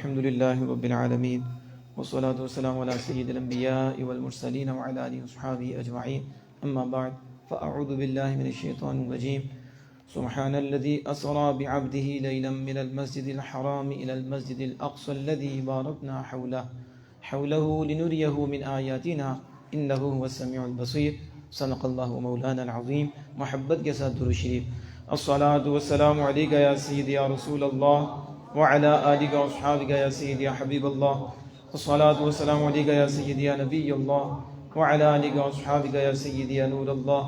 الحمد لله رب العالمين والصلاة والسلام على سيد الأنبياء والمرسلين وعلى آله وصحبه أجمعين أما بعد فأعوذ بالله من الشيطان الرجيم سبحان الذي أسرى بعبده ليلا من المسجد الحرام إلى المسجد الأقصى الذي باركنا حوله لنريه من آياتنا إنه هو السميع البصير صدق الله مولانا العظيم. محبت کے ساتھ درود شریف. الصلاة والسلام عليك يا سيدي يا رسول الله وعلى آلك وأصحابك يا سيدي يا حبيب الله. الصلاة والسلام عليك يا سيدي يا نبي الله وعلى آلك وأصحابك يا سيدي يا نور الله.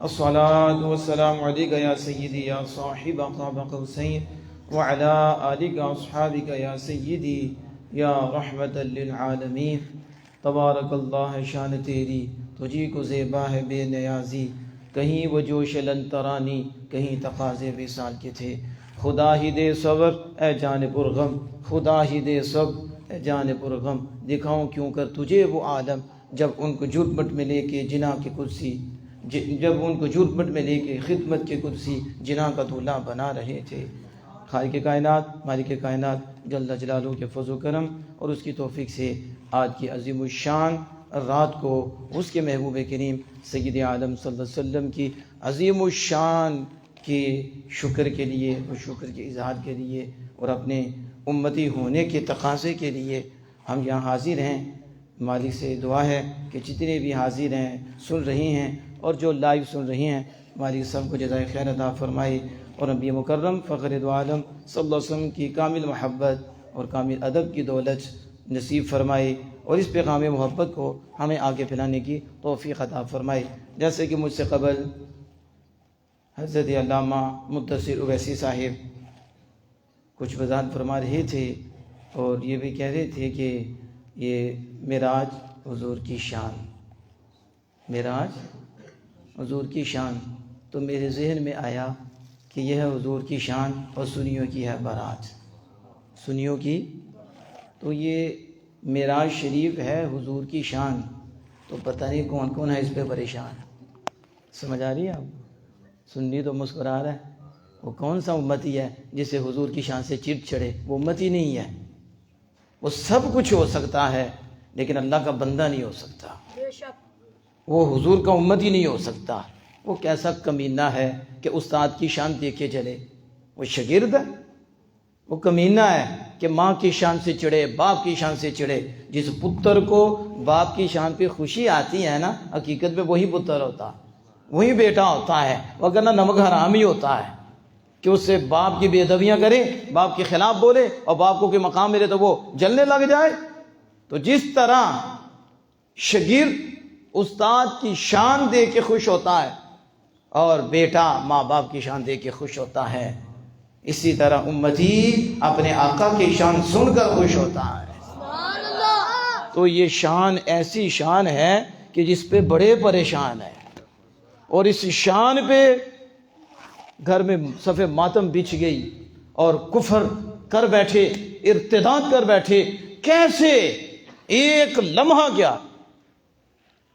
الصلاة والسلام عليك يا سيدي يا صاحب قاب قوسين وعلى آلك وأصحابك يا سيدي یا رحمت للعالمین. تبارک اللہ شان تیری تجھی کو زیبا ہے بے نیازی، کہیں وہ جوش لنترانی کہیں تقاضے وصال کے تھے. خدا ہی دے صبر اے جان پرغم، خدا ہی دے صبر اے جان پرغم. دکھاؤں کیوں کر تجھے وہ عالم جب ان کو جھرمٹ میں لے کے جناح کی کرسی، جب ان کو جھرمٹ میں لے کے خدمت کی کرسی جناح کا دولہا بنا رہے تھے. خالق کائنات مالک کائنات جل جلالہ کے فضل و کرم اور اس کی توفیق سے آج کی عظیم الشان رات کو اس کے محبوب کریم سید عالم صلی اللہ علیہ وسلم کی عظیم الشان کے شکر کے لیے اور شکر کے اظہار کے لیے اور اپنے امتی ہونے کے تقاضے کے لیے ہم یہاں حاضر ہیں. مالک سے دعا ہے کہ جتنے بھی حاضر ہیں سن رہی ہیں اور جو لائیو سن رہی ہیں مالک سب کو جزائے خیر عطا فرمائے اور نبی مکرم فخر دو عالم صلی اللہ علیہ وسلم کی کامل محبت اور کامل ادب کی دولت نصیب فرمائے اور اس پیغام محبت کو ہمیں آگے پھیلانے کی توفیق عطا فرمائے. جیسے کہ مجھ سے قبل حضرت علامہ مدثر اویسی صاحب کچھ وضاحت فرما رہے تھے اور یہ بھی کہہ رہے تھے کہ یہ معراج حضور کی شان، معراج حضور کی شان. تو میرے ذہن میں آیا کہ یہ ہے حضور کی شان اور سنیوں کی ہے بارات، سنیوں کی. تو یہ معراج شریف ہے حضور کی شان، تو پتہ نہیں کون کون ہے اس پہ پریشان. سمجھ آ رہی ہے آپ؟ سنی تو مسکرا رہا ہے. وہ کون سا امتی ہے جسے حضور کی شان سے چڑ چڑھے؟ وہ امتی نہیں ہے. وہ سب کچھ ہو سکتا ہے لیکن اللہ کا بندہ نہیں ہو سکتا، وہ حضور کا امتی نہیں ہو سکتا. وہ کیسا کمینہ ہے کہ استاد کی شان دیکھ کے چلے. وہ شاگرد ہے، وہ کمینہ ہے کہ ماں کی شان سے چڑھے، باپ کی شان سے چڑھے. جس پتر کو باپ کی شان پہ خوشی آتی ہے نا، حقیقت میں وہی پتر ہوتا، وہی بیٹا ہوتا ہے. وگرنہ نمک حرام ہی ہوتا ہے کہ اس سے باپ کی بے ادبیاں کرے، باپ کے خلاف بولے اور باپ کو کوئی مقام ملے تو وہ جلنے لگ جائے. تو جس طرح شاگرد استاد کی شان دے کے خوش ہوتا ہے اور بیٹا ماں باپ کی شان دے کے خوش ہوتا ہے، اسی طرح امتی اپنے آقا کی شان سن کر خوش ہوتا ہے. تو یہ شان ایسی شان ہے کہ جس پہ بڑے پریشان ہیں اور اس شان پہ گھر میں صف ماتم بچھ گئی اور کفر کر بیٹھے، ارتداد کر بیٹھے. کیسے؟ ایک لمحہ کیا،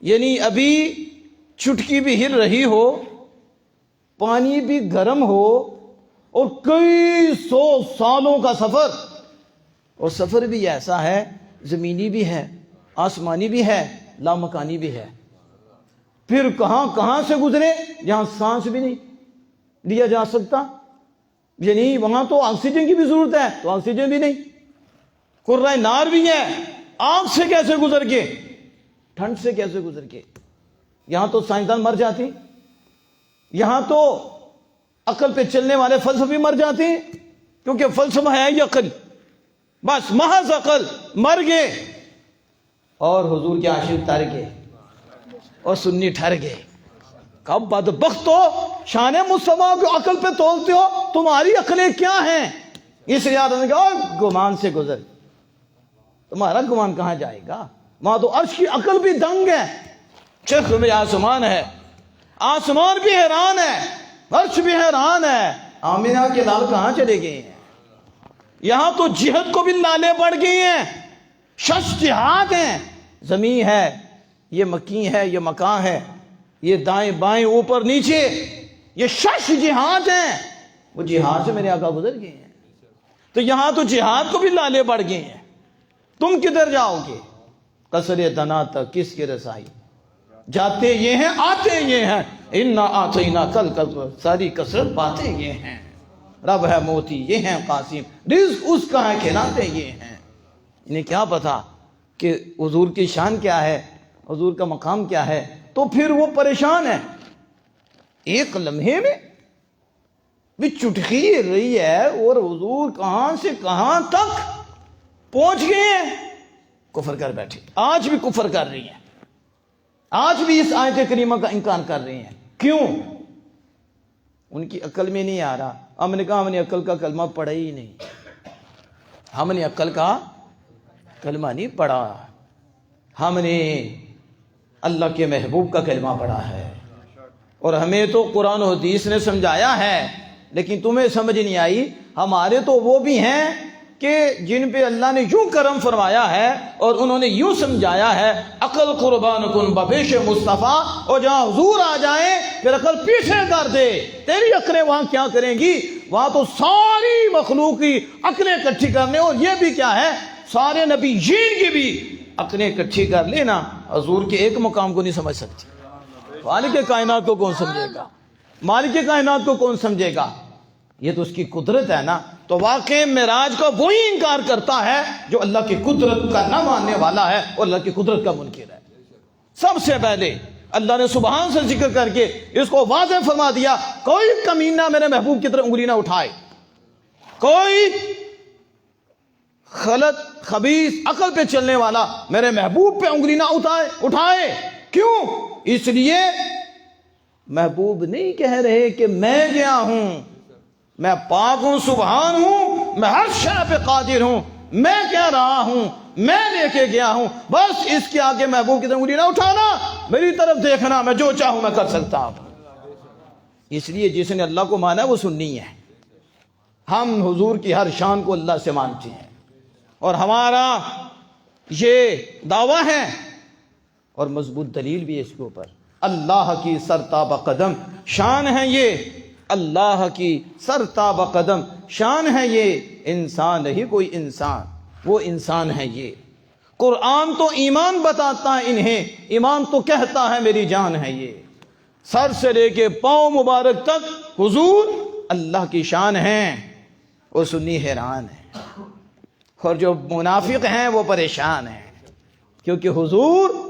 یعنی ابھی چٹکی بھی ہل رہی ہو، پانی بھی گرم ہو اور کئی سو سالوں کا سفر، اور سفر بھی ایسا ہے زمینی بھی ہے، آسمانی بھی ہے، لامکانی بھی ہے. پھر کہاں کہاں سے گزرے جہاں سانس بھی نہیں لیا جا سکتا، یعنی وہاں تو آکسیجن کی بھی ضرورت ہے تو آکسیجن بھی نہیں، قرۂ نار بھی ہے. آگ سے کیسے گزر کے، ٹھنڈ سے کیسے گزر کے؟ یہاں تو سائنسدان مر جاتے، یہاں تو عقل پہ چلنے والے فلسفی مر جاتے ہیں، کیونکہ فلسفہ ہے یہ عقل، بس محض عقل. مر گئے اور حضور کے عاشق تر گئے اور سنی ٹھہر گئے. کب بدبخت ہو، شان مصطفیٰ کو عقل پہ تولتے ہو، تمہاری عقلیں کیا ہیں؟ اس لیے آدمی کہا گمان سے گزر. تمہارا گمان کہاں جائے گا؟ وہاں تو عرش کی عقل بھی دنگ ہے، چرخ میں آسمان ہے، آسمان بھی حیران ہے، عرش بھی حیران ہے. آمینہ کے لال کہاں چلے گئے ہیں؟ یہاں تو جہاد کو بھی لالے پڑ گئی ہیں، شش جہاد ہیں. زمین ہے، یہ مکین ہے، یہ مکان ہے، یہ دائیں بائیں اوپر نیچے، یہ شش جہاد ہیں. وہ جہاد سے میرے آقا گزر گئے ہیں. تو یہاں تو جہاد کو بھی لالے پڑ گئے ہیں. تم کدھر جاؤ گے؟ قصر دنا تک کس کی رسائی؟ جاتے یہ ہیں آتے یہ ہیں. انا آتینا کل ساری کثرت باتیں یہ ہیں. رب ہے موتی یہ ہیں قاسم، رزق اس کا ہے کھلاتے یہ ہیں. انہیں کیا پتا کہ حضور کی شان کیا ہے، حضور کا مقام کیا ہے. تو پھر وہ پریشان ہے. ایک لمحے میں بھی چٹکی رہی ہے اور حضور کہاں سے کہاں تک پہنچ گئے ہیں. کفر کر بیٹھے، آج بھی کفر کر رہی ہیں، آج بھی اس آیت کریمہ کا انکار کر رہی ہیں. کیوں؟ ان کی عقل میں نہیں آ رہا. ہم نے کہا ہم نے عقل کا کلمہ پڑھا ہی نہیں، ہم نے عقل کا کلمہ نہیں پڑھا، ہم نے اللہ کے محبوب کا کلمہ پڑھا ہے. اور ہمیں تو قرآن و حدیث نے سمجھایا ہے، لیکن تمہیں سمجھ نہیں آئی. ہمارے تو وہ بھی ہیں کہ جن پہ اللہ نے یوں کرم فرمایا ہے اور انہوں نے یوں سمجھایا ہے، عقل قربان کن بپیش مصطفیٰ. اور جہاں حضور آ جائیں پھر عقل پیچھے کر دے. تیری عقلیں وہاں کیا کریں گی؟ وہاں تو ساری مخلوق کی عقلیں اکٹھی کرنے. اور یہ بھی کیا ہے، سارے نبیین کی بھی عقلیں اکٹھی کر لینا حضور کے ایک مقام کو نہیں سمجھ سکتی. مالک کائنات کو کون سمجھے گا؟ مالک کائنات کو کون سمجھے گا؟ یہ تو اس کی قدرت ہے نا. تو واقع معراج کا وہی انکار کرتا ہے جو اللہ کی قدرت کا نہ ماننے والا ہے اور اللہ کی قدرت کا منکر ہے. سب سے پہلے اللہ نے سبحان سے ذکر کر کے اس کو واضح فرما دیا، کوئی کمینہ میرے محبوب کی طرف انگلی نہ اٹھائے، کوئی غلط خبیث عقل پہ چلنے والا میرے محبوب پہ انگلی نہ اٹھائے. کیوں؟ اس لیے محبوب نہیں کہہ رہے کہ میں گیا ہوں، میں پاک ہوں، سبحان ہوں، میں ہر شے پہ قادر ہوں، میں کہہ رہا ہوں، میں لے کے گیا ہوں. بس اس کے آگے محبوب کی طرف انگلی نہ اٹھانا، میری طرف دیکھنا، میں جو چاہوں میں کر سکتا ہوں. اس لیے جس نے اللہ کو مانا وہ سنی ہے. ہم حضور کی ہر شان کو اللہ سے مانتے ہیں اور ہمارا یہ دعویٰ ہے اور مضبوط دلیل بھی ہے اس کے اوپر. اللہ کی سرتابہ قدم شان ہے یہ، اللہ کی سرتابہ قدم شان ہے یہ. انسان نہیں کوئی انسان، وہ انسان ہے یہ. قرآن تو ایمان بتاتا ہے انہیں، ایمان تو کہتا ہے میری جان ہے یہ. سر سے لے کے پاؤں مبارک تک حضور اللہ کی شان ہیں. وہ سنی حیران ہے اور جو منافق ہیں وہ پریشان ہیں، کیونکہ حضور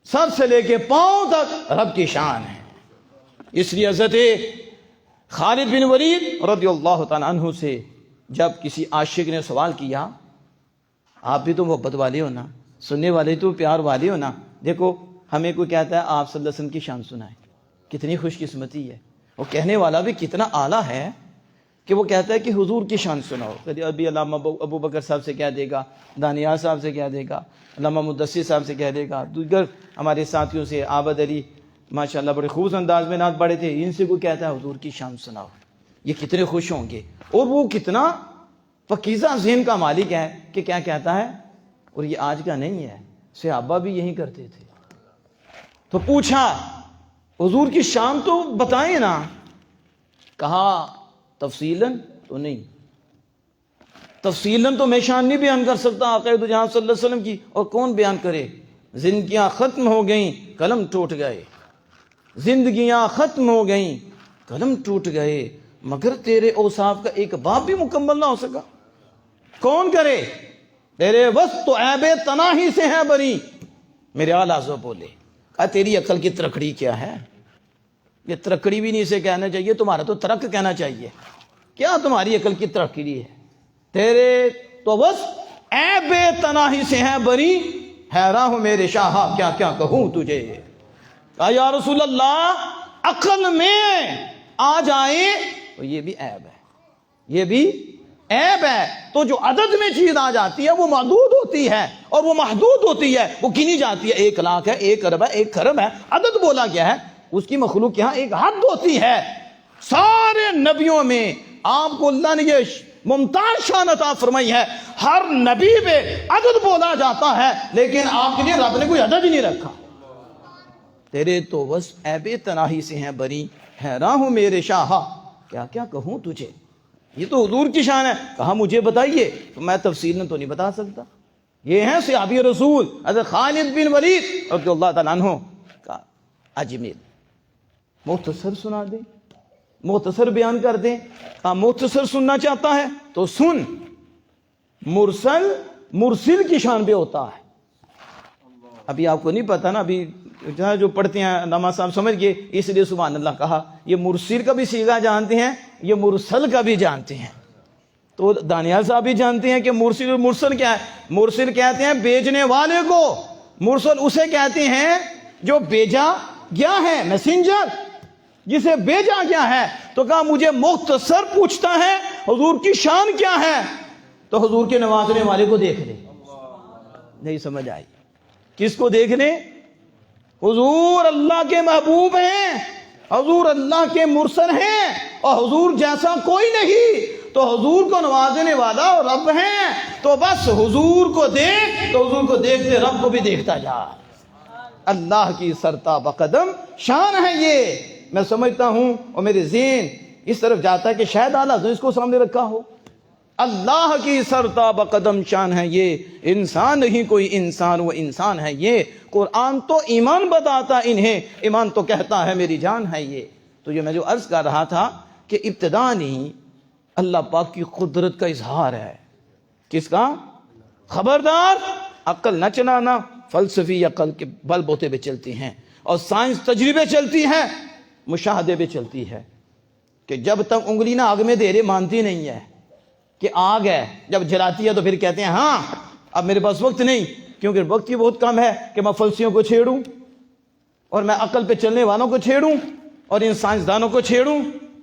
سر سے لے کے پاؤں تک رب کی شان ہے. اس لیے حضرت خالد بن ولید رضی اللہ تعالیٰ عنہ سے جب کسی عاشق نے سوال کیا، آپ بھی تو محبت والے ہو نا، سننے والے تو پیار والے ہو نا، دیکھو ہمیں کوئی کہتا ہے آپ صلی اللہ علیہ وسلم کی شان سنائیں، کتنی خوش قسمتی ہے. وہ کہنے والا بھی کتنا اعلیٰ ہے کہ وہ کہتا ہے کہ حضور کی شان سناؤ. ابھی علامہ ابو بکر صاحب سے کہہ دے گا، دانیال صاحب سے کہہ دے گا، علامہ مدثر صاحب سے کہہ دے گا، دیگر ہمارے ساتھیوں سے، عابد علی ماشاءاللہ بڑے خوب انداز میں نعت پڑھے تھے، ان سے کوئی کہتا ہے حضور کی شان سناؤ. یہ کتنے خوش ہوں گے. اور وہ کتنا پکیزہ ذہن کا مالک ہے کہ کیا کہتا ہے. اور یہ آج کا نہیں ہے، صحابہ بھی یہی کرتے تھے. تو پوچھا حضور کی شان تو بتائیں نا، کہا تفصیلاً تو نہیں، تفصیلاً تو میں شان نہیں بیان کر سکتا آقا دو جہاں صلی اللہ علیہ وسلم کی، اور کون بیان کرے. زندگیاں ختم ہو گئیں، قلم ٹوٹ گئے، زندگیاں ختم ہو گئیں، قلم ٹوٹ گئے، مگر تیرے اوصاف کا ایک باب بھی مکمل نہ ہو سکا. کون کرے؟ تیرے وصف تو عیب تناہی سے ہے بری. میرے اعلیٰ حضرت بولے تیری عقل کی ترکڑی کیا ہے؟ یہ ترکڑی بھی نہیں اسے کہنا چاہیے، تمہارا تو ترک کہنا چاہیے. کیا تمہاری عقل کی ترکڑی ہے؟ تیرے تو بس عیب تناہی سے ہے بری، حیران ہوں میرے شاہ کیا کیا کہوں تجھے. یا رسول اللہ عقل میں آ جائے تو یہ بھی عیب ہے، یہ بھی عیب ہے. تو جو عدد میں چیز آ جاتی ہے وہ محدود ہوتی ہے اور وہ محدود ہوتی ہے، وہ گنی جاتی ہے. 1 لاکھ ہے، 1 ارب ہے، 1 خرب ہے، عدد بولا گیا ہے. اس کی مخلوق کے ہاں ایک حد ہوتی ہے. سارے نبیوں میں آپ کو اللہ نے یہ ممتاز شان عطا فرمائی ہے، ہر نبی پہ عدد بولا جاتا ہے، لیکن آپ کے لیے رب نے کوئی عدد ہی نہیں رکھا. تیرے تو بس عیب تناہی سے ہیں بری، حیران ہوں میرے شاہ کیا کیا کہوں تجھے. یہ تو حضور کی شان ہے. کہا مجھے بتائیے. تو میں تفصیل تو نہیں بتا سکتا. یہ ہیں صحابی رسول حضرت خالد بن ولید رضی اللہ تعالیٰ عنہ. کہا اجمل، مختصر سنا دیں، مختصر بیان کر دیں. کہا مختصر سننا چاہتا ہے تو سن، مرسل کی شان پہ ہوتا ہے. ابھی آپ کو نہیں پتا نا، ابھی جو پڑھتے ہیں علامہ صاحب سمجھ گئے، اس لیے سبحان اللہ کہا. یہ مرسل کا بھی صیغہ جانتے ہیں، یہ مرسل کا بھی جانتے ہیں. تو دانیال صاحب بھی جانتے ہیں کہ مرسل کیا ہے. مرسل کہتے ہیں بھیجنے والے کو، مرسل اسے کہتے ہیں جو بھیجا گیا ہے، میسنجر جسے بھیجا گیا ہے. تو کہا مجھے مختصر پوچھتا ہے حضور کی شان کیا ہے، تو حضور کے نوازنے والے کو دیکھ لے. نہیں سمجھ آئی؟ کس کو دیکھ لے؟ حضور اللہ کے محبوب ہیں، حضور اللہ کے مرسل ہیں، اور حضور جیسا کوئی نہیں. تو حضور کو نوازنے والا رب ہیں. تو بس حضور کو دیکھ، تو حضور کو دیکھتے رب کو بھی دیکھتا جا. اللہ کی سرتابہ قدم شان ہے یہ. میں سمجھتا ہوں اور میرے ذہن اس طرف جاتا ہے کہ شاید اعلیٰ حضرت اس کو سامنے رکھا ہو. اللہ کی سرتابہ قدم شان ہے یہ. انسان نہیں کوئی انسان، وہ انسان ہے یہ. قرآن تو ایمان بتاتا انہیں، ایمان تو کہتا ہے میری جان ہے یہ. تو یہ میں جو عرض کر رہا تھا کہ ابتدا نہیں اللہ پاک کی قدرت کا اظہار ہے. کس کا؟ خبردار عقل نہ چلانا. فلسفی عقل کے بل بوتے پہ چلتی ہیں، اور سائنس تجربے چلتی ہے، مشاہدے پہ چلتی ہے. کہ جب تک انگلی نہ آگ میں دے رہے مانتی نہیں ہے کہ آگ ہے. جب جلاتی ہے تو پھر کہتے ہیں ہاں اب میرے پاس وقت نہیں، کیونکہ وقت ہی بہت کم ہے کہ میں فلسفیوں کو چھیڑوں، اور میں عقل پہ چلنے والوں کو چھیڑوں، اور ان سائنسدانوں کو چھیڑوں.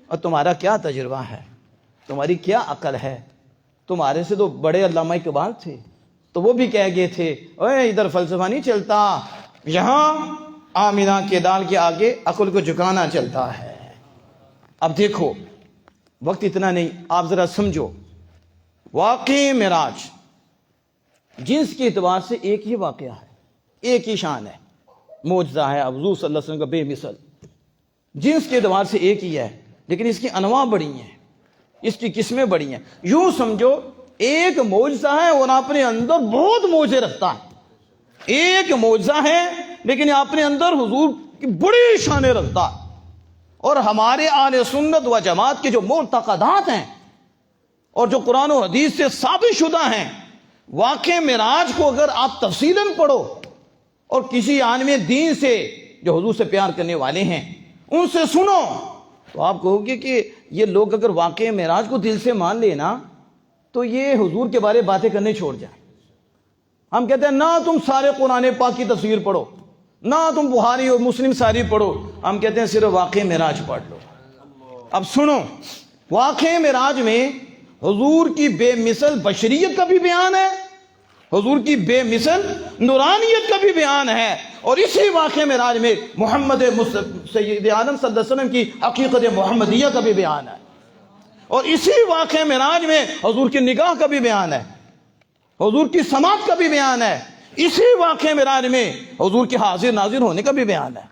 اور تمہارا کیا تجربہ ہے، تمہاری کیا عقل ہے؟ تمہارے سے تو بڑے علامہ اقبال تھے، تو وہ بھی کہہ گئے تھے اوے ادھر فلسفہ نہیں چلتا، یہاں آمینہ کے دال کے آگے عقل کو جھکانا چلتا ہے. اب دیکھو وقت اتنا نہیں، آپ ذرا سمجھو. واقعی معراج جنس کے اعتبار سے ایک ہی واقعہ ہے، ایک ہی شان ہے، معجزہ ہے حضور صلی اللہ علیہ وسلم کا بے مثل. جنس کے اعتبار سے ایک ہی ہے، لیکن اس کی انواع بڑی ہیں، اس کی قسمیں بڑی ہیں. یوں سمجھو ایک معجزہ ہے اور اپنے اندر بہت معجزے رکھتا ہے. ایک معجزہ ہے لیکن اپنے اندر حضور کی بڑی شانیں رکھتا ہے. اور ہمارے اہل سنت و جماعت کے جو معتقدات ہیں اور جو قرآن و حدیث سے ثابت شدہ ہیں، واقع معراج کو اگر آپ تفصیلاً پڑھو اور کسی عالم دین سے جو حضور سے پیار کرنے والے ہیں ان سے سنو، تو آپ کہو گے کہ یہ لوگ اگر واقع معراج کو دل سے مان لینا تو یہ حضور کے بارے باتیں کرنے چھوڑ جائیں. ہم کہتے ہیں نہ تم سارے قرآن پاک کی تفسیر پڑھو، نہ تم بخاری اور مسلم ساری پڑھو، ہم کہتے ہیں صرف واقع معراج پڑھ لو. اب سنو، واقع معراج میں حضور کی بے مثل بشریت کا بھی بیان ہے، حضور کی بے مثل نورانیت کا بھی بیان ہے، اور اسی واقع معراج میں محمد سید عالم صلی اللہ علیہ وسلم کی حقیقت محمدیہ کا بھی بیان ہے، اور اسی واقع معراج میں حضور کی نگاہ کا بھی بیان ہے، حضور کی سماعت کا بھی بیان ہے. اسی واقع معراج میں حضور کے حاضر ناظر ہونے کا بھی بیان ہے.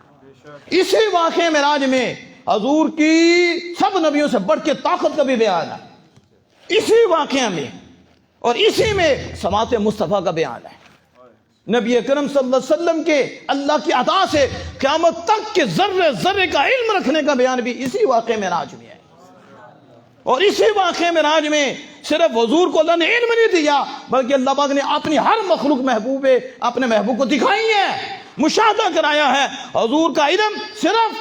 اسی واقع معراج میں حضور کی سب نبیوں سے بڑھ کے طاقت کا بھی بیان ہے. اسی واقعہ میں اور اسی میں سماعت مصطفیٰ کا بیان ہے. نبی اکرم صلی اللہ علیہ وسلم کے اللہ کی عطا سے قیامت تک کے ذرے ذرے کا علم رکھنے کا بیان بھی اسی واقع معراج میں ہے. اور اسی واقع معراج میں صرف حضور کو اللہ نے علم نہیں دیا بلکہ اللہ پاک نے اپنی ہر مخلوق محبوب اپنے محبوب کو دکھائی ہے، مشاہدہ کرایا ہے. حضور کا علم صرف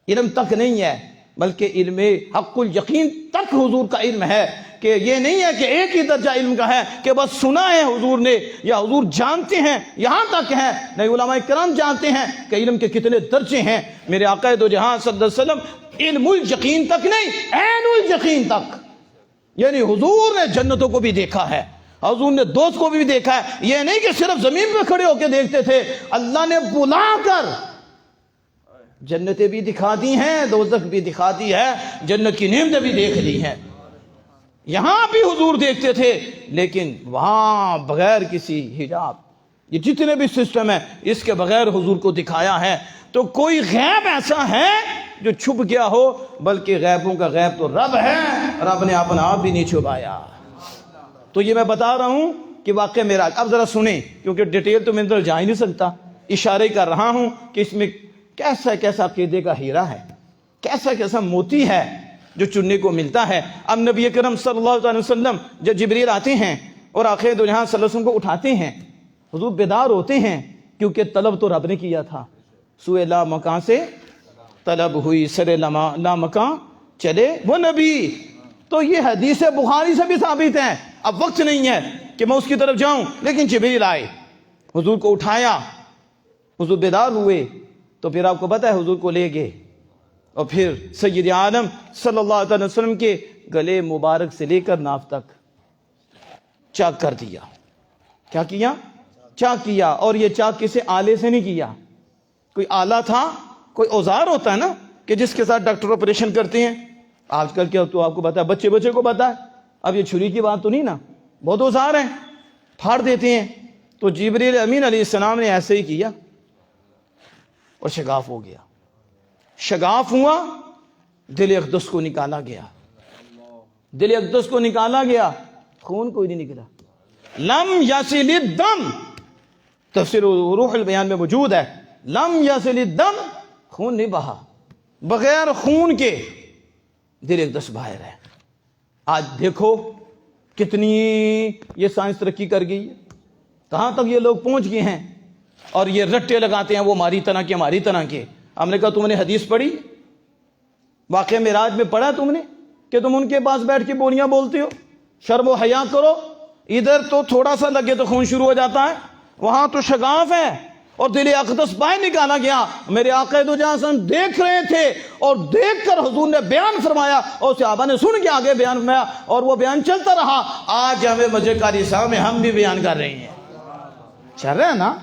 علم تک نہیں ہے بلکہ علم حق الیقین تک حضور کا علم ہے. کہ یہ نہیں ہے کہ ایک ہی درجہ علم کا ہے کہ بس سنا ہے حضور نے یا حضور جانتے ہیں یہاں تک ہے. نہیں، علماء کرام جانتے ہیں کہ علم کے کتنے درجے ہیں. میرے آقا دو جہاں صلی اللہ علیہ وسلم علم الیقین تک نہیں، عین الیقین تک، یعنی حضور نے جنتوں کو بھی دیکھا ہے، حضور نے دوست کو بھی دیکھا ہے. یہ نہیں کہ صرف زمین پہ کھڑے ہو کے دیکھتے تھے، اللہ نے بلا کر جنتیں بھی دکھا دی ہیں، دوزخ بھی دکھا دی ہے، جنت کی نعمتیں بھی دیکھ لی ہیں. یہاں بھی حضور دیکھتے تھے لیکن وہاں بغیر کسی حجاب. یہ جتنے بھی سسٹم ہے اس کے بغیر حضور کو دکھایا ہے. تو کوئی غیب ایسا ہے جو چھپ گیا ہو؟ بلکہ غیبوں کا غیب تو رب ہے. رب نے اپنا آپ بھی نہیں چھپایا. تو یہ میں بتا رہا ہوں کہ واقعہ معراج. اب ذرا سنیں کیونکہ ڈیٹیل تو میں اندر جا ہی نہیں سکتا, اشارے کر رہا ہوں کہ اس میں کیسا کیسا عقیدے کا ہیرا ہے, کیسا کیسا موتی ہے جو چننے کو ملتا ہے. اب نبی کرم صلی اللہ علیہ وسلم جب جبریل آتے ہیں اور آخر دو جہاں صلی اللہ علیہ وسلم کو اٹھاتے ہیں, حضور بیدار ہوتے ہیں کیونکہ طلب تو رب نے کیا تھا. سوئے لا مکان سے طلب ہوئی, سرے لا مکان چلے وہ نبی. تو یہ حدیث بخاری سے بھی ثابت ہے. اب وقت نہیں ہے کہ میں اس کی طرف جاؤں, لیکن جبریل آئے, حضور کو اٹھایا, حضور بیدار ہوئے, تو پھر آپ کو پتہ ہے حضور کو لے گئے اور پھر سید عالم صلی اللہ علیہ وسلم کے گلے مبارک سے لے کر ناف تک چاک کر دیا. کیا کیا؟ چاک کیا. اور یہ چاک کسی آلے سے نہیں کیا. کوئی آلہ تھا, کوئی اوزار ہوتا ہے نا کہ جس کے ساتھ ڈاکٹر آپریشن کرتے ہیں. آج کل کیا تو آپ کو پتا ہے, بچے کو پتا ہے. اب یہ چھری کی بات تو نہیں نا, بہت اوزار ہیں, پھاڑ دیتے ہیں. تو جبریل امین علیہ السلام نے ایسے ہی کیا اور شگاف ہو گیا. شگاف ہوا, دل اقدس کو نکالا گیا, دل اقدس کو نکالا گیا, خون کوئی نہیں نکلا. لم یصل الدم, تفسیر روح البیان میں موجود ہے, لم یصل الدم, خون نہیں بہا, بغیر خون کے دل اقدس باہر ہے. آج دیکھو کتنی یہ سائنس ترقی کر گئی ہے, کہاں تک یہ لوگ پہنچ گئے ہیں. اور یہ رٹے لگاتے ہیں وہ ہماری طرح کے ہماری طرح کے. ہم نے کہا تم نے حدیث پڑھی, واقعہ معراج میں پڑھا تم نے کہ تم ان کے پاس بیٹھ کے بولیاں بولتے ہو؟ شرم و حیا کرو. ادھر تو تھوڑا سا لگے تو خون شروع ہو جاتا ہے, وہاں تو شگاف ہے اور دل اقدس باہر نکالا گیا. میرے آقا دو جہاں سے دیکھ رہے تھے اور دیکھ کر حضور نے بیان فرمایا اور صحابہ نے سن کے آگے بیان فرمایا اور وہ بیان چلتا رہا. آج ہمیں مزے کاری صاحب میں ہم بھی بیان کر رہے ہیں, چل رہے ہیں نا.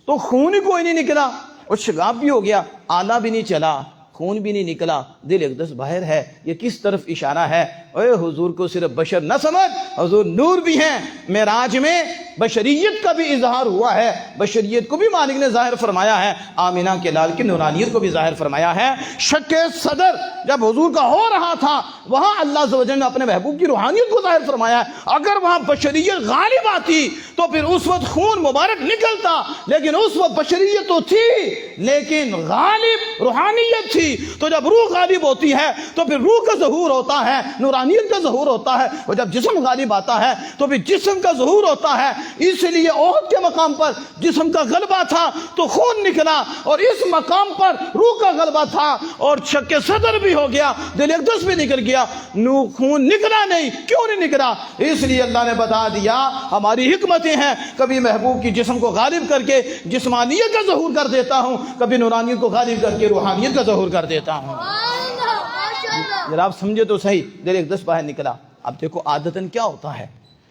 تو خون ہی کوئی نہیں نکلا اور شگاف بھی ہو گیا, آلہ بھی نہیں چلا, خون بھی نہیں نکلا, دل اقدس باہر ہے. یہ کس طرف اشارہ ہے؟ اے حضور کو صرف بشر نہ سمجھ, حضور نور بھی ہیں. معراج میں بشریت کا بھی اظہار ہوا ہے, بشریت کو بھی مالک نے ظاہر فرمایا ہے, آمینہ کے لال کی نورانیت کو بھی ظاہر فرمایا ہے. شک صدر جب حضور کا ہو رہا تھا وہاں اللہ عز و جل نے اپنے محبوب کی روحانیت کو ظاہر فرمایا ہے. اگر وہاں بشریت غالب آتی تو پھر اس وقت خون مبارک نکلتا, لیکن اس وقت بشریت تو تھی لیکن غالب روحانیت تھی. تو جب روح غالب ہوتی ہے تو پھر روح کا ظہور ہوتا ہے, نورانیت کا ظہور ہوتا ہے. اور جب جسم غالب آتا ہے تو پھر جسم کا ظہور ہوتا ہے. اس لیے احد کے مقام پر جسم کا غلبہ تھا تو خون نکلا, اور اس مقام پر روح کا غلبہ تھا اور شک صدر بھی ہو گیا, دل اقدس بھی نکل گیا, خون نکلا نہیں. کیوں نہیں نکلا؟ اس لیے اللہ نے بتا دیا ہماری حکمتیں ہیں. کبھی محبوب کی جسم کو غالب کر کے جسمانیت کا ظہور کر دیتا ہوں, کبھی نورانیت کو غالب کر کے روحانیت کا ظہور کر دیتا ہوں. ذرا آپ سمجھے تو صحیح, دل اقدس باہر نکلا. اب دیکھو عادتاً کیا ہوتا ہے,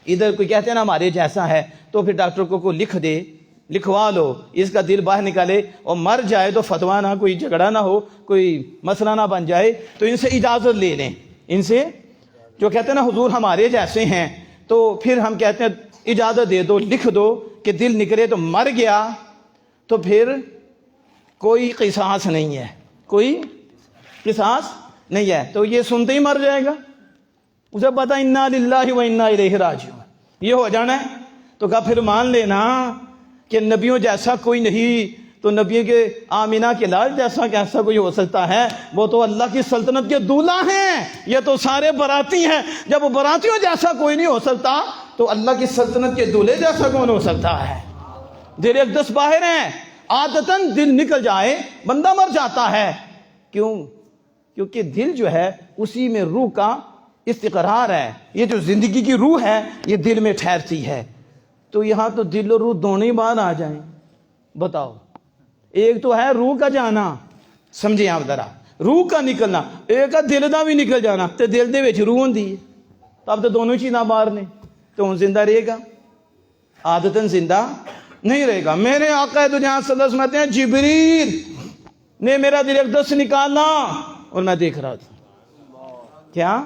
ادھر کوئی کہتے ہیں نا ہمارے جیسا ہے تو پھر ڈاکٹر کو لکھ دے, لکھوا لو, اس کا دل باہر نکالے اور مر جائے تو فتوا نہ, کوئی جھگڑا نہ ہو, کوئی مسئلہ نہ بن جائے, تو ان سے اجازت لے لیں. ان سے جو کہتے ہیں نا حضور ہمارے جیسے ہیں, تو پھر ہم کہتے ہیں اجازت دے دو, لکھ دو کہ دل نکلے تو مر گیا تو پھر کوئی قصاص نہیں ہے, کوئی قصاص نہیں ہے. تو یہ سنتے ہی مر جائے گا, اسے پتا انا للہ و انا الیہ راجعون, یہ ہو جانا ہے. تو کہا پھر مان لینا کہ نبیوں جیسا کوئی نہیں, تو نبی کے آمینہ کے لال جیسا کیسا کوئی ہو سکتا ہے؟ وہ تو اللہ کی سلطنت کے دولہا ہیں, یہ تو سارے براتی ہیں. جب وہ براتیوں جیسا کوئی نہیں ہو سکتا تو اللہ کی سلطنت کے دولہے جیسا کون ہو سکتا ہے؟ دل اقدس باہر ہیں. عادتاً دل نکل جائے بندہ مر جاتا ہے. کیوں؟ کیونکہ دل جو ہے اسی میں روح کا استقرار ہے. یہ جو زندگی کی روح ہے یہ دل میں ٹھہرتی ہے. تو یہاں تو دل اور روح دونوں ہی باہر آ جائیں, بتاؤ. ایک تو ہے روح کا جانا, سمجھے آپ ذرا, روح کا نکلنا, ایک ہے دل دا بھی نکل جانا. تے دل دے وچ روح ہوندی ہے, تو اب تو دونوں چیزاں باہر نے, تو زندہ رہے گا؟ عادتاً زندہ نہیں رہے گا. میرے آقا تو جہاں صلی اللہ علیہ وسلم کہتے ہیں جبریل نے میرا دل اقدس نکالا اور میں دیکھ رہا تھا. کیا؟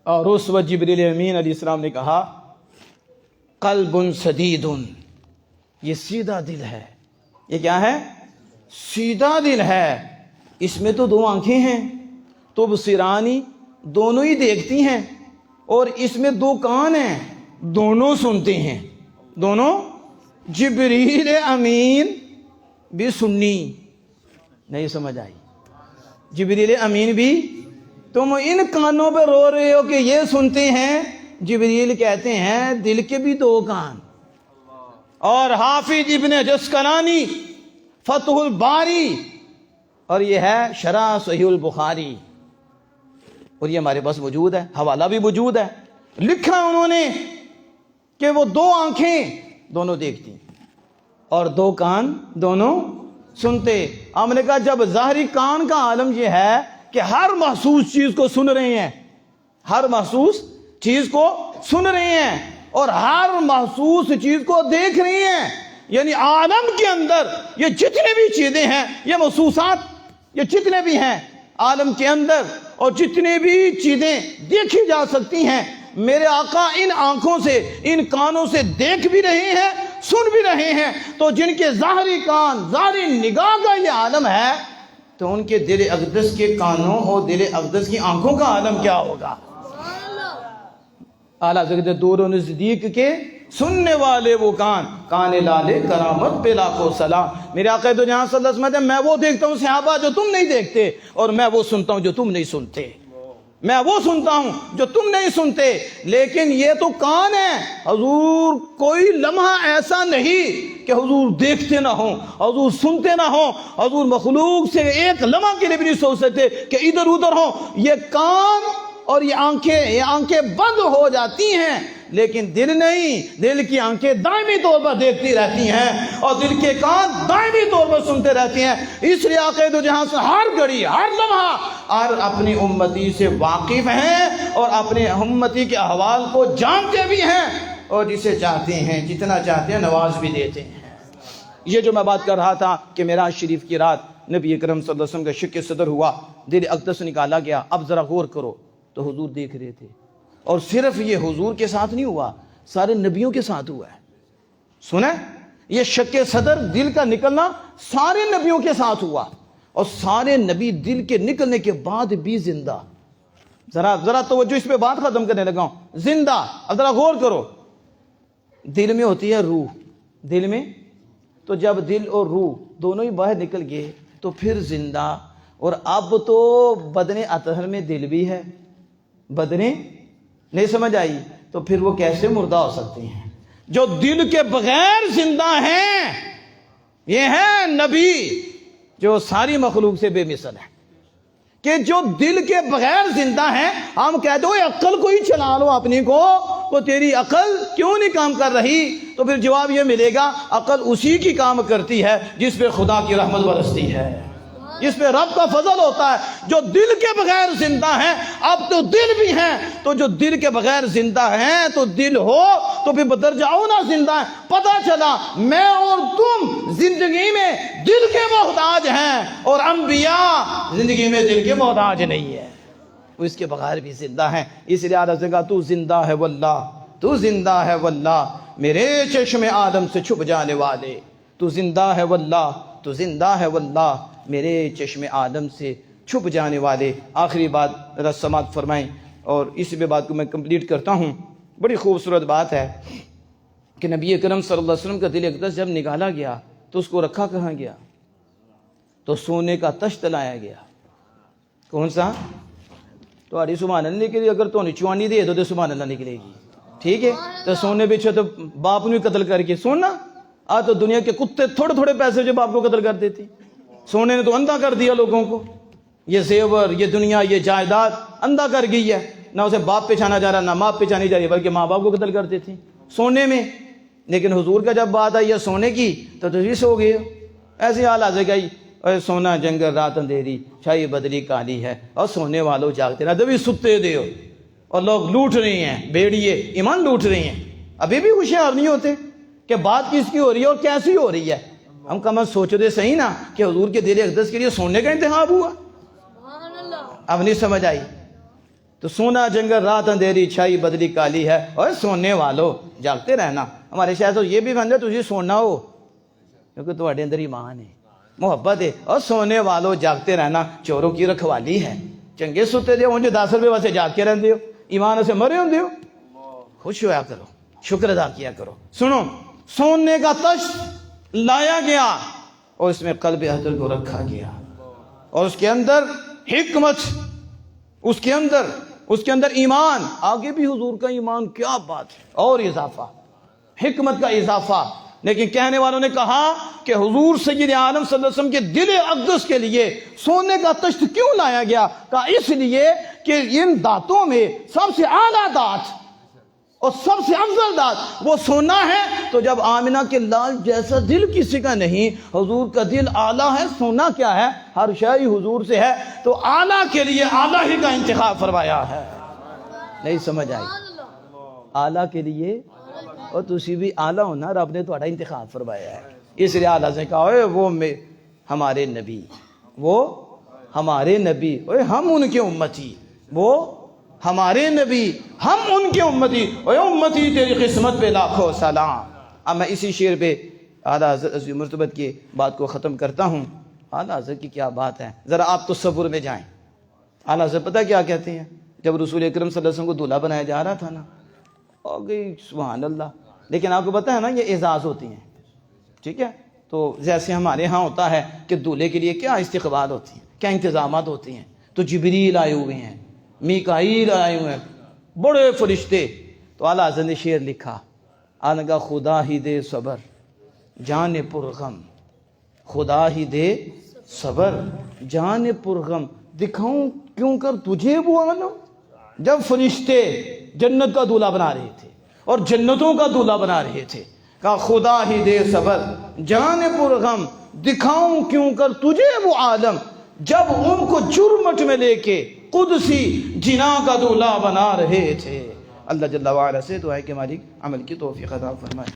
اور اس وقت جبریل امین علیہ السلام نے کہا قلب سدید, یہ سیدھا دل ہے. یہ کیا ہے؟ سیدھا دل ہے. اس میں تو دو آنکھیں ہیں, تو بصیرانی دونوں ہی دیکھتی ہیں، اور اس میں دو کان ہیں، دونوں سنتے ہیں، دونوں۔ جبریل امین بھی سنی، نہیں سمجھ آئی؟ جبریل امین بھی، تم ان کانوں پہ رو رہے ہو کہ یہ سنتے ہیں، جبریل کہتے ہیں دل کے بھی دو کان۔ اور حافظ ابن جسکلانی فتح الباری، اور یہ ہے شرح صحیح البخاری، اور یہ ہمارے پاس موجود ہے، حوالہ بھی موجود ہے۔ لکھا انہوں نے کہ وہ دو آنکھیں دونوں دیکھتی اور دو کان دونوں سنتے۔ ہم نے کہا جب ظاہری کان کا عالم یہ ہے کہ ہر محسوس چیز کو سن رہے ہیں، ہر محسوس چیز کو سن رہے ہیں، اور ہر محسوس چیز کو دیکھ رہے ہیں، یعنی عالم کے اندر یہ جتنے بھی چیزیں ہیں، یہ محسوسات، یہ جتنے بھی ہیں عالم کے اندر، اور جتنے بھی چیزیں دیکھی جا سکتی ہیں، میرے آقا ان آنکھوں سے، ان کانوں سے دیکھ بھی رہے ہیں، سن بھی رہے ہیں۔ تو جن کے ظاہری کان، ظاہری نگاہ کا یہ عالم ہے، تو ان کے دل اقدس کے کانوں اور دل اقدس کی آنکھوں کا عالم کیا ہوگا؟ اعلیٰ حضرت دور و نزدیک کے سننے والے وہ کان، کان لالے کرامت پہ لاکھوں سلام۔ میرے آقا تو جہاں صلی اللہ علیہ وسلم، میں وہ دیکھتا ہوں صحابہ جو تم نہیں دیکھتے، اور میں وہ سنتا ہوں جو تم نہیں سنتے، میں وہ سنتا ہوں جو تم نہیں سنتے۔ لیکن یہ تو کان ہے، حضور کوئی لمحہ ایسا نہیں کہ حضور دیکھتے نہ ہوں، حضور سنتے نہ ہوں، حضور مخلوق سے ایک لمحہ کے لیے بھی نہیں سوچ سکتے کہ ادھر ادھر ہوں۔ یہ کان اور یہ آنکھیں بند ہو جاتی ہیں، لیکن دل نہیں، دل کی آنکھیں دائمی طور پر دیکھتی رہتی ہیں، اور دل کے کان دائمی طور پر سنتے رہتے ہیں۔ اس لیے آقا دو جہاں سے ہر گھڑی، ہر لمحہ اور اپنی امتی سے واقف ہیں، اور اپنے امتی کے احوال کو جانتے بھی ہیں، اور جسے چاہتے ہیں، جتنا چاہتے ہیں نواز بھی دیتے ہیں۔ یہ جو میں بات کر رہا تھا کہ معراج شریف کی رات نبی اکرم صلی اللہ علیہ وسلم کا شق صدر ہوا، دل اقدس نکالا گیا۔ اب ذرا غور کرو، تو حضور دیکھ رہے تھے، اور صرف یہ حضور کے ساتھ نہیں ہوا، سارے نبیوں کے ساتھ ہوا ہے۔ سنیں، یہ شق صدر دل کا نکلنا سارے نبیوں کے ساتھ ہوا، اور سارے نبی دل کے نکلنے کے بعد بھی زندہ۔ ذرا توجہ اس پہ بات ختم کرنے لگا ہوں، زندہ۔ اب ذرا غور کرو، دل میں ہوتی ہے روح، دل میں، تو جب دل اور روح دونوں ہی باہر نکل گئے تو پھر زندہ۔ اور اب تو بدن اطہر میں دل بھی ہے، بدن نہیں سمجھ آئی؟ تو پھر وہ کیسے مردہ ہو سکتے ہیں؟ جو دل کے بغیر زندہ ہیں، یہ ہیں نبی جو ساری مخلوق سے بے مثل ہے، کہ جو دل کے بغیر زندہ ہیں۔ ہم کہتے ہو عقل کو ہی چلا لو اپنی کو، تو تیری عقل کیوں نہیں کام کر رہی؟ تو پھر جواب یہ ملے گا، عقل اسی کی کام کرتی ہے جس پہ خدا کی رحمت برستی ہے، جس پہ رب کا فضل ہوتا ہے۔ جو دل کے بغیر زندہ ہیں، اب تو دل بھی ہیں، تو جو دل کے بغیر زندہ ہیں تو دل ہو تو پھر بدرجہ ہونا زندہ ہے۔ پتہ چلا میں اور تم زندگی میں دل کے محتاج ہیں، اور انبیاء زندگی میں دل کے محتاج نہیں ہے، وہ اس کے بغیر بھی زندہ ہیں۔ اس لیے آدھا سے کہا تو زندہ ہے واللہ، تو زندہ ہے واللہ میرے چشم آدم سے چھپ جانے والے، تو زندہ ہے واللہ، تو زندہ ہے واللہ میرے چشم آدم سے چھپ جانے والے۔ آخری بات سماعت فرمائیں، اور اسی پہ بات کو میں کمپلیٹ کرتا ہوں۔ بڑی خوبصورت بات ہے کہ نبی اکرم صلی اللہ علیہ وسلم کا دل اقدس جب نکالا گیا تو اس کو رکھا کہاں گیا؟ تو سونے کا تشت لایا گیا۔ کون سا؟ تمہاری سبحان اللہ نکلی، اگر تو چوانی دے دو تو سبحان اللہ نکلے گی، ٹھیک ہے؟ تو سونے پیچھے تو باپ نے قتل کر کے سونا، تو دنیا کے کتے تھوڑے تھوڑے پیسے جو باپ کو قتل کر دیتی، سونے نے تو اندھا کر دیا لوگوں کو۔ یہ زیور، یہ دنیا، یہ جائیداد اندھا کر گئی ہے، نہ اسے باپ پہچانا جا رہا، نہ ماں پہچانی جا رہی، بلکہ ماں باپ کو قتل کر دیتی سونے میں۔ لیکن حضور کا جب بات آئی ہے سونے کی تو تجھے سو گئے۔ ایسی حال آ گئی، اے سونا جنگل رات اندھیری، چھائی بدلی کالی ہے، اور سونے والوں جاگتے رہتے بھی ستے دے ہو، اور لوگ لوٹ رہے ہیں، بھیڑیے ایمان لوٹ رہے ہیں۔ ابھی بھی ہوشیار نہیں ہوتے کہ بات کس کی ہو رہی ہے اور کیسی ہو رہی ہے۔ ہم کم از سوچ دے صحیح نا کہ حضور کے دل اقدس کے لیے سونے کا انتخاب ہوا۔ اب نہیں سمجھ آئی؟ تو سونا جنگل رات اندھیری، چھائی بدلی کالی ہے، اور سونے والوں جاگتے رہنا۔ ہمارے شاید تو یہ بھی بندے تجھے سونا ہو، کیونکہ تمہارے اندر ایمان ہے، محبت ہے، اور سونے والوں جاگتے رہنا چوروں کی رکھوالی ہے۔ چنگے ستے دیو انجھے 10 روپے واسے جاگ کے رہن دیو ایمان سے مرے ہوں دیو خوش ہوا کرو شکر ادا کیا کرو سنو سونے کا تشت لایا گیا اور اس میں قلب حضرت کو رکھا گیا اور اس کے اندر حکمت اس کے اندر ایمان آگے بھی حضور کا ایمان کیا بات ہے اور اضافہ حکمت کا اضافہ لیکن کہنے والوں نے کہا کہ حضور سید عالم صلی اللہ علیہ وسلم کے دل اقدس کے لیے سونے کا تشت کیوں لایا گیا کہا اس لیے کہ ان دانتوں میں سب سے اعلیٰ دانت اور سب سے افضل دانت وہ سونا ہے تو جب آمنہ کے لال جیسا دل کسی کا نہیں حضور کا دل اعلیٰ ہے سونا کیا ہے ہر شے حضور سے ہے تو اعلیٰ کے لیے اعلیٰ ہی کا انتخاب فرمایا ہے نہیں سمجھ آئی اعلیٰ کے لیے اور تسی بھی اعلیٰ ہونا رب نے تھوڑا انتخاب فرمایا ہے اس لیے اعلیٰ سے کہا وہ ہمارے نبی وہ ہمارے نبی ہم ان کے امتی وہ ہمارے نبی ہم ان کے امتی امتی تیری قسمت پہ لاکھوں سلام اب میں اسی شعر پہ اعلیٰ حضرت عظیم مرتبت کی بات کو ختم کرتا ہوں اعلیٰ حضرت کی کیا بات ہے ذرا آپ تصور میں جائیں اعلیٰ حضرت پتہ کیا کہتے ہیں جب رسول اکرم صلی اللہ علیہ وسلم کو دولہا بنایا جا رہا تھا نا گئی سبحان اللہ لیکن آپ کو پتہ ہے نا یہ اعزاز ہوتی ہیں ٹھیک ہے تو جیسے ہمارے ہاں ہوتا ہے کہ دولہے کے لیے کیا استقبال ہوتی ہیں کیا انتظامات ہوتے ہیں تو جبریل آئے ہوئے ہیں میکائیل آئے ہوئے ہیں بڑے فرشتے تو اعلیٰ حضرت نے شعر لکھا آنگا خدا ہی دے صبر جان پرغم خدا ہی دے صبر جان پرغم دکھاؤں کیوں کر تجھے وہ عالم جب فرشتے جنت کا دولہا بنا رہے تھے اور جنتوں کا دولہا بنا رہے تھے کہا خدا ہی دے صبر جان پرغم دکھاؤں کیوں کر تجھے وہ عالم جب ان کو جرمٹ میں لے کے قدسی جنا کا دولہا بنا رہے تھے اللہ جل وعلا سے دعا ہے کہ مالک عمل کی توفیق عطا فرمائے